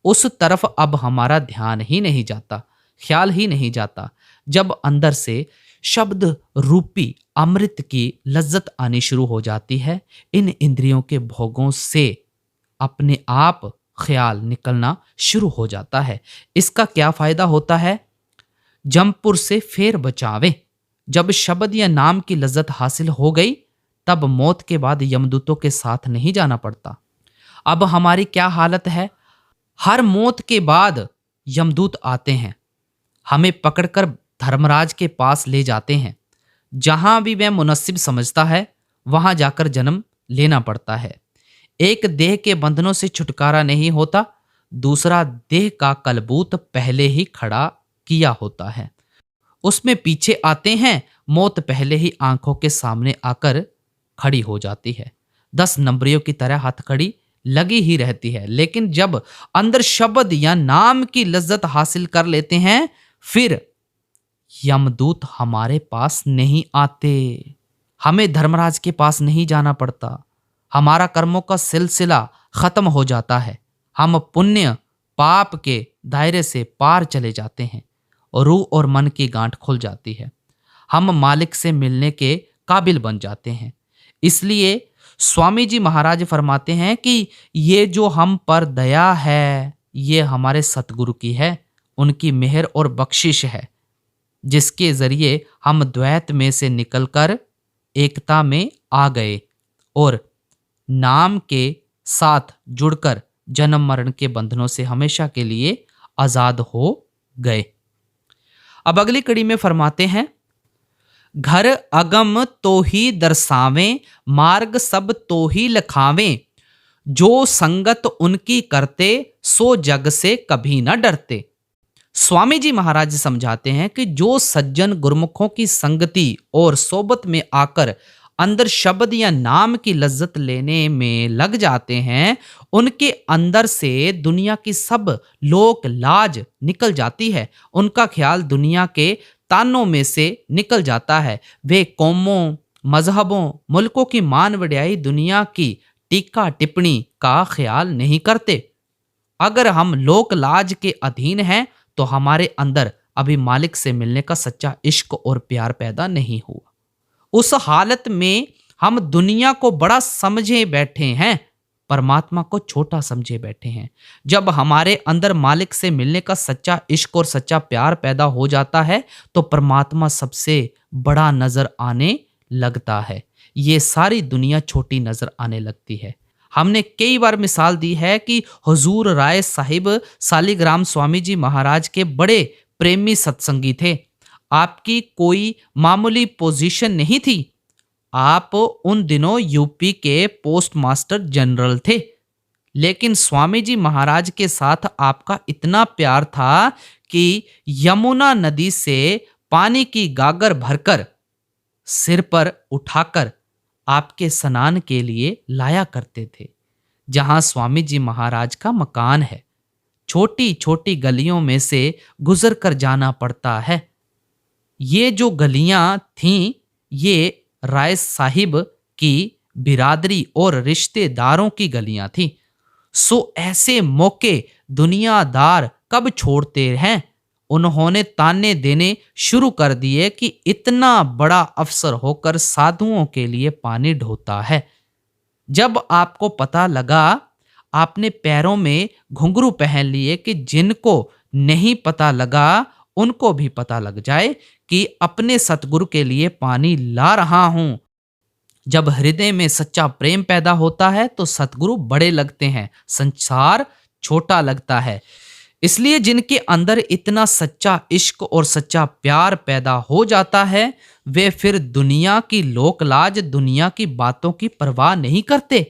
उस तरफ अब हमारा ध्यान ही नहीं जाता, ख्याल ही नहीं जाता। जब अंदर से शब्द रूपी अमृत की लज्जत आनी शुरू हो जाती है, इन इंद्रियों के भोगों से अपने आप ख्याल निकलना शुरू हो जाता है। इसका क्या फायदा होता है? जमपुर से फेर बचावे। जब शब्द या नाम की लज्जत हासिल हो गई, तब मौत के बाद यमदूतों के साथ नहीं जाना पड़ता। अब हमारी क्या हालत है? हर मौत के बाद यमदूत आते हैं, हमें पकड़कर धर्मराज के पास ले जाते हैं। जहां भी वह मुनसिब समझता है वहां जाकर जन्म लेना पड़ता है। एक देह के बंधनों से छुटकारा नहीं होता, दूसरा देह का कलबूत पहले ही खड़ा किया होता है, उसमें पीछे आते हैं। मौत पहले ही आंखों के सामने आकर खड़ी हो जाती है, 10 नंबरियों की तरह हथकड़ी लगी ही रहती है। लेकिन जब अंदर शब्द या नाम की लज्जत हासिल कर लेते हैं, फिर यमदूत हमारे पास नहीं आते, हमें धर्मराज के पास नहीं जाना पड़ता। हमारा कर्मों का सिलसिला खत्म हो जाता है, हम पुण्य पाप के दायरे से पार चले जाते हैं और रूह और मन की गांठ खुल जाती है, हम मालिक से मिलने के काबिल बन जाते हैं। इसलिए स्वामी जी महाराज फरमाते हैं कि ये जो हम पर दया है, ये हमारे सतगुरु की है, उनकी मेहर और बख्शिश है, जिसके जरिए हम द्वैत में से निकलकर एकता में आ गए और नाम के साथ जुड़कर जन्म मरण के बंधनों से हमेशा के लिए आजाद हो गए। अब अगली कड़ी में फरमाते हैं, घर अगम तो ही दर्शावें, मार्ग सब तो ही लखावें, जो संगत उनकी करते सो जग से कभी न डरते। स्वामी जी महाराज समझाते हैं कि जो सज्जन गुरुमुखों की संगति और सोबत में आकर अंदर शब्द या नाम की लज्जत लेने में लग जाते हैं, उनके अंदर से दुनिया की सब लोक लाज निकल जाती है, उनका ख्याल दुनिया के तानों में से निकल जाता है। वे कौमों मजहबों मुल्कों की मान वड्याई दुनिया की टीका टिप्पणी का ख्याल नहीं करते। अगर हम लोक लाज के अधीन हैं तो हमारे अंदर अभी मालिक से मिलने का सच्चा इश्क और प्यार पैदा नहीं हुआ। उस हालत में हम दुनिया को बड़ा समझे बैठे हैं, परमात्मा को छोटा समझे बैठे हैं। जब हमारे अंदर मालिक से मिलने का सच्चा इश्क और सच्चा प्यार पैदा हो जाता है तो परमात्मा सबसे बड़ा नजर आने लगता है। ये सारी दुनिया छोटी नजर आने लगती है। हमने कई बार मिसाल दी है कि हुजूर राय साहिब सालिग्राम स्वामी जी महाराज के बड़े प्रेमी सत्संगी थे। आपकी कोई मामूली पोजीशन नहीं थी। आप उन दिनों यूपी के पोस्ट मास्टर जनरल थे, लेकिन स्वामी जी महाराज के साथ आपका इतना प्यार था कि यमुना नदी से पानी की गागर भरकर सिर पर उठाकर आपके स्नान के लिए लाया करते थे। जहां स्वामी जी महाराज का मकान है, छोटी छोटी गलियों में से गुजर कर जाना पड़ता है। ये जो गलियां थीं, ये राय साहिब की बिरादरी और रिश्तेदारों की गलियां थीं। सो ऐसे मौके दुनियादार कब छोड़ते हैं। उन्होंने ताने देने शुरू कर दिए कि इतना बड़ा अफसर होकर साधुओं के लिए पानी ढोता है। जब आपको पता लगा, आपने पैरों में घुंघरू पहन लिए कि जिनको नहीं पता लगा उनको भी पता लग जाए कि अपने सतगुरु के लिए पानी ला रहा हूं। जब हृदय में सच्चा प्रेम पैदा होता है तो सतगुरु बड़े लगते हैं, संसार छोटा लगता है। इसलिए जिनके अंदर इतना सच्चा इश्क और सच्चा प्यार पैदा हो जाता है, वे फिर दुनिया की लोकलाज, दुनिया की बातों की परवाह नहीं करते।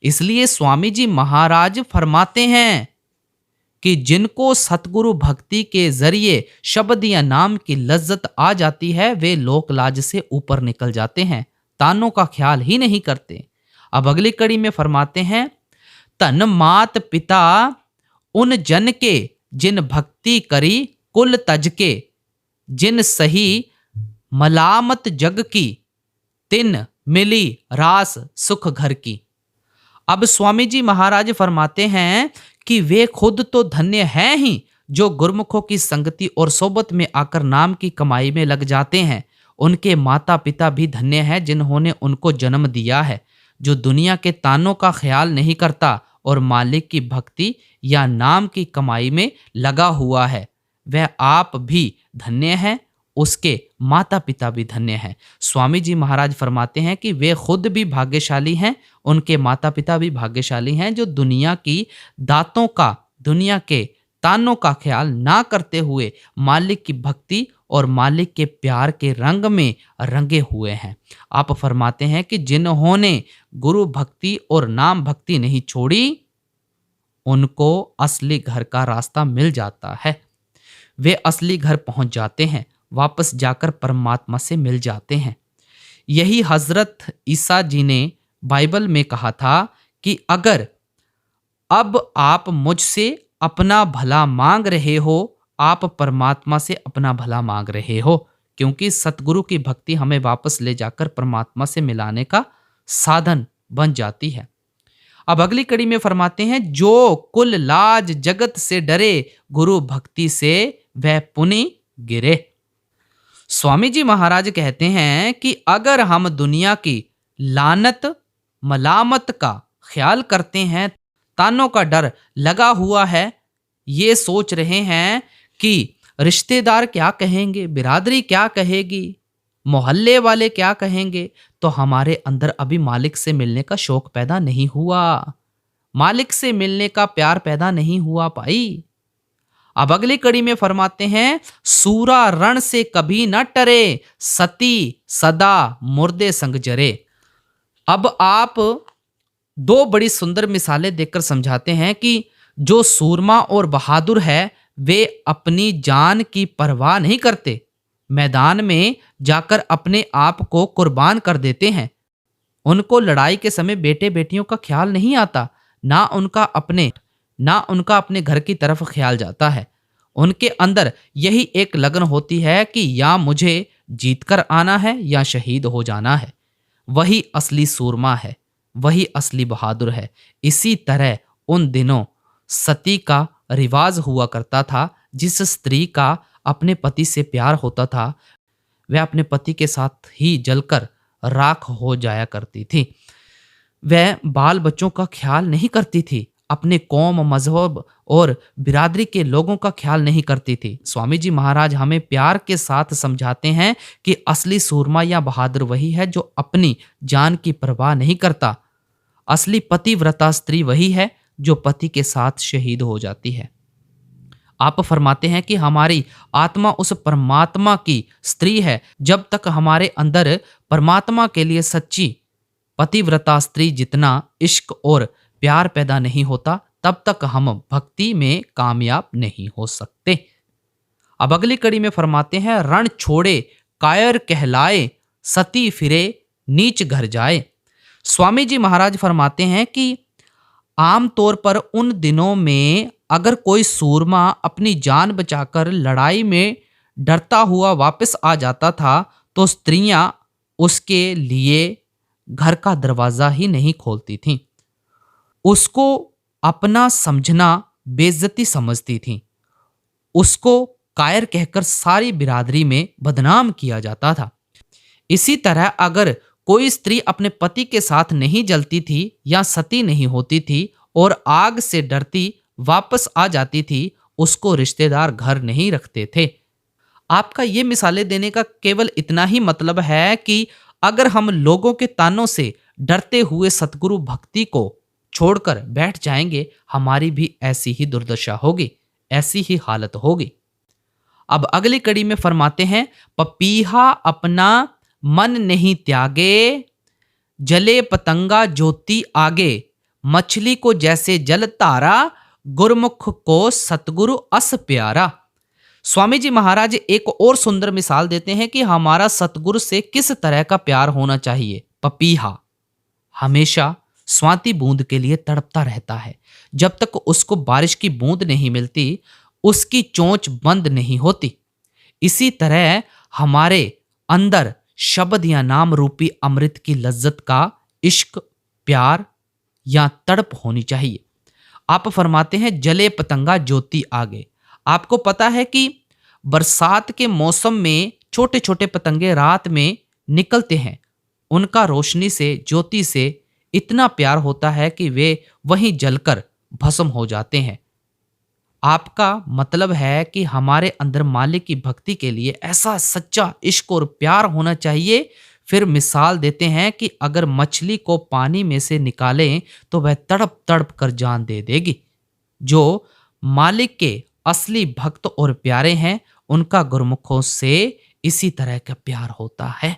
इसलिए स्वामी जी महाराज फरमाते हैं कि जिनको सतगुरु भक्ति के जरिए शब्द या नाम की लज्जत आ जाती है, वे लोकलाज से ऊपर निकल जाते हैं, तानों का ख्याल ही नहीं करते। अब अगली कड़ी में फरमाते हैं, तन मात पिता उन जन के जिन भक्ति करी कुल तज के, जिन सही मलामत जग की तिन मिली रास सुख घर की। अब स्वामी जी महाराज फरमाते हैं कि वे खुद तो धन्य हैं ही जो गुरमुखों की संगति और सोबत में आकर नाम की कमाई में लग जाते हैं। उनके माता पिता भी धन्य हैं जिन्होंने उनको जन्म दिया है। जो दुनिया के तानों का ख्याल नहीं करता और मालिक की भक्ति या नाम की कमाई में लगा हुआ है, वह आप भी धन्य हैं, उसके माता पिता भी धन्य हैं। स्वामी जी महाराज फरमाते हैं कि वे खुद भी भाग्यशाली हैं, उनके माता पिता भी भाग्यशाली हैं जो दुनिया की दातों का, दुनिया के तानों का ख्याल ना करते हुए मालिक की भक्ति और मालिक के प्यार के रंग में रंगे हुए हैं। आप फरमाते हैं कि जिन्होंने गुरु भक्ति और नाम भक्ति नहीं छोड़ी, उनको असली घर का रास्ता मिल जाता है। वे असली घर पहुंच जाते हैं, वापस जाकर परमात्मा से मिल जाते हैं। यही हजरत ईसा जी ने बाइबल में कहा था कि अगर अब आप मुझसे अपना भला मांग रहे हो, आप परमात्मा से अपना भला मांग रहे हो, क्योंकि सतगुरु की भक्ति हमें वापस ले जाकर परमात्मा से मिलाने का साधन बन जाती है। अब अगली कड़ी में फरमाते हैं, जो कुल लाज जगत से डरे, गुरु भक्ति से वह पुनि गिरे। स्वामी जी महाराज कहते हैं कि अगर हम दुनिया की लानत मलामत का ख्याल करते हैं, तानों का डर लगा हुआ है, ये सोच रहे हैं कि रिश्तेदार क्या कहेंगे, बिरादरी क्या कहेगी, मोहल्ले वाले क्या कहेंगे, तो हमारे अंदर अभी मालिक से मिलने का शौक पैदा नहीं हुआ, मालिक से मिलने का प्यार पैदा नहीं हुआ भाई। अब अगली कड़ी में फरमाते हैं, सूरा रण से कभी न टरे, सती सदा मुर्दे संग जरे। अब आप दो बड़ी सुंदर मिसालें देकर समझाते हैं कि जो सूरमा और बहादुर है, वे अपनी जान की परवाह नहीं करते, मैदान में जाकर अपने आप को कुर्बान कर देते हैं। उनको लड़ाई के समय बेटे बेटियों का ख्याल नहीं आता, ना उनका अपने घर की तरफ ख्याल जाता है। उनके अंदर यही एक लगन होती है कि या मुझे जीतकर आना है या शहीद हो जाना है। वही असली सूरमा है, वही असली बहादुर है। इसी तरह उन दिनों सती का रिवाज हुआ करता था। जिस स्त्री का अपने पति से प्यार होता था, वह अपने पति के साथ ही जलकर राख हो जाया करती थी। वह बाल बच्चों का ख्याल नहीं करती थी, अपने कौम, मजहब और बिरादरी के लोगों का ख्याल नहीं करती थी। स्वामी जी महाराज हमें प्यार के साथ समझाते हैं कि असली सूरमा या बहादुर वही है जो अपनी जान की परवाह नहीं करता। असली पतिव्रता स्त्री वही है जो पति के साथ शहीद हो जाती है। आप फरमाते हैं कि हमारी आत्मा उस परमात्मा की स्त्री है। जब तक हमारे अंदर परमात्मा के लिए सच्ची पतिव्रता स्त्री जितना इश्क और प्यार पैदा नहीं होता, तब तक हम भक्ति में कामयाब नहीं हो सकते। अब अगली कड़ी में फरमाते हैं, रण छोड़े कायर कहलाए, सती फिरे नीच घर जाए। स्वामी जी महाराज फरमाते हैं कि आमतौर पर उन दिनों में अगर कोई सूरमा अपनी जान बचाकर लड़ाई में डरता हुआ वापस आ जाता था तो स्त्रियां उसके लिए घर का दरवाजा ही नहीं खोलती थीं। उसको अपना समझना बेइज्जती समझती थीं। उसको कायर कहकर सारी बिरादरी में बदनाम किया जाता था। इसी तरह अगर कोई स्त्री अपने पति के साथ नहीं जलती थी या सती नहीं होती थी और आग से डरती वापस आ जाती थी, उसको रिश्तेदार घर नहीं रखते थे। आपका ये मिसालें देने का केवल इतना ही मतलब है कि अगर हम लोगों के तानों से डरते हुए सतगुरु भक्ति को छोड़कर बैठ जाएंगे, हमारी भी ऐसी ही दुर्दशा होगी, ऐसी ही हालत होगी। अब अगली कड़ी में फरमाते हैं, पपीहा अपना मन नहीं त्यागे, जले पतंगा ज्योति आगे, मछली को जैसे जल तारा, गुरमुख को सतगुरु अस प्यारा। स्वामी जी महाराज एक और सुंदर मिसाल देते हैं कि हमारा सतगुरु से किस तरह का प्यार होना चाहिए। पपीहा हमेशा स्वाति बूंद के लिए तड़पता रहता है। जब तक उसको बारिश की बूंद नहीं मिलती, उसकी चोंच बंद नहीं होती। इसी तरह हमारे अंदर शब्द या नाम रूपी अमृत की लज्जत का इश्क, प्यार या तड़प होनी चाहिए। आप फरमाते हैं, जले पतंगा ज्योति आगे। आपको पता है कि बरसात के मौसम में छोटे छोटे पतंगे रात में निकलते हैं। उनका रोशनी से, ज्योति से इतना प्यार होता है कि वे वहीं जलकर भस्म हो जाते हैं। आपका मतलब है कि हमारे अंदर मालिक की भक्ति के लिए ऐसा सच्चा इश्क और प्यार होना चाहिए। फिर मिसाल देते हैं कि अगर मछली को पानी में से निकालें तो वह तड़प तड़प कर जान दे देगी। जो मालिक के असली भक्त और प्यारे हैं, उनका गुरमुखों से इसी तरह का प्यार होता है।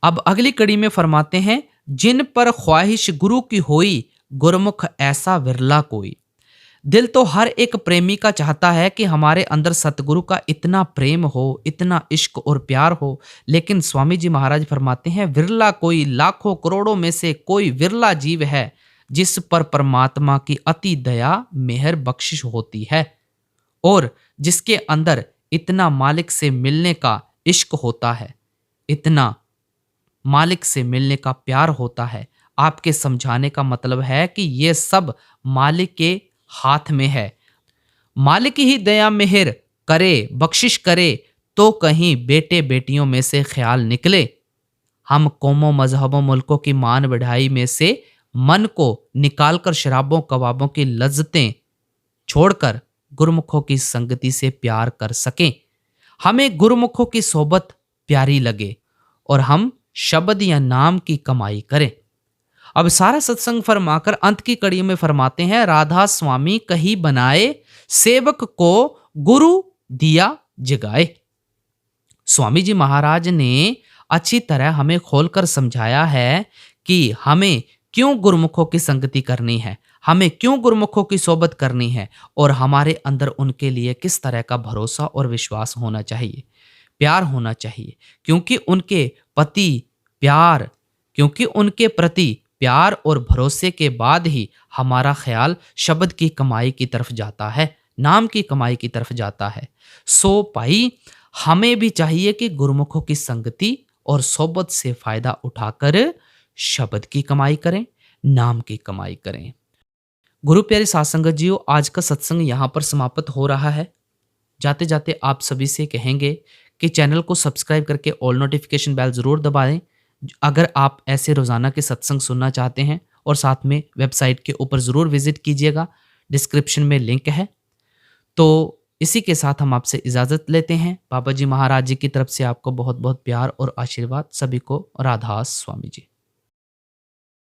अब अगली कड़ी में फरमाते हैं, जिन पर ख्वाहिश गुरु की होई, गुरमुख ऐसा विरला कोई। दिल तो हर एक प्रेमी का चाहता है कि हमारे अंदर सतगुरु का इतना प्रेम हो, इतना इश्क और प्यार हो, लेकिन स्वामी जी महाराज फरमाते हैं, विरला कोई, लाखों करोड़ों में से कोई विरला जीव है जिस पर परमात्मा की अति दया, मेहर, बख्शिश होती है और जिसके अंदर इतना मालिक से मिलने का इश्क होता है, इतना मालिक से मिलने का प्यार होता है। आपके समझाने का मतलब है कि ये सब मालिक के हाथ में है। मालिक ही दया मेहर करे, बख्शिश करे तो कहीं बेटे बेटियों में से ख्याल निकले। हम कौमों, मजहबों, मुल्कों की मान बढ़ाई में से मन को निकालकर शराबों, कबाबों की लज्जतें छोड़कर गुरमुखों की संगति से प्यार कर सकें। हमें गुरमुखों की सोबत प्यारी लगे और हम शब्द या नाम की कमाई करें। अब सारा सत्संग फरमाकर अंत की कड़ी में फरमाते हैं, राधा स्वामी कही बनाए, सेवक को गुरु दिया जगाए। स्वामी जी महाराज ने अच्छी तरह हमें खोलकर समझाया है कि हमें क्यों गुरमुखों की संगति करनी है, हमें क्यों गुरमुखों की सोबत करनी है और हमारे अंदर उनके लिए किस तरह का भरोसा और विश्वास होना चाहिए, प्यार होना चाहिए। क्योंकि उनके प्रति प्यार और भरोसे के बाद ही हमारा ख्याल शब्द की कमाई की तरफ जाता है, नाम की कमाई की तरफ जाता है। सो भाई, हमें भी चाहिए कि गुरमुखों की संगति और सोबत से फायदा उठाकर शब्द की कमाई करें, नाम की कमाई करें। गुरु प्यारे साथ संगत जियो, आज का सत्संग यहाँ पर समाप्त हो रहा है। जाते जाते आप सभी से कहेंगे कि चैनल को सब्सक्राइब करके ऑल नोटिफिकेशन बेल ज़रूर दबा दें अगर आप ऐसे रोज़ाना के सत्संग सुनना चाहते हैं, और साथ में वेबसाइट के ऊपर ज़रूर विजिट कीजिएगा डिस्क्रिप्शन में लिंक है। तो इसी के साथ हम आपसे इजाज़त लेते हैं। बाबा जी महाराज जी की तरफ से आपको बहुत बहुत प्यार और आशीर्वाद। सभी को राधा स्वामी जी।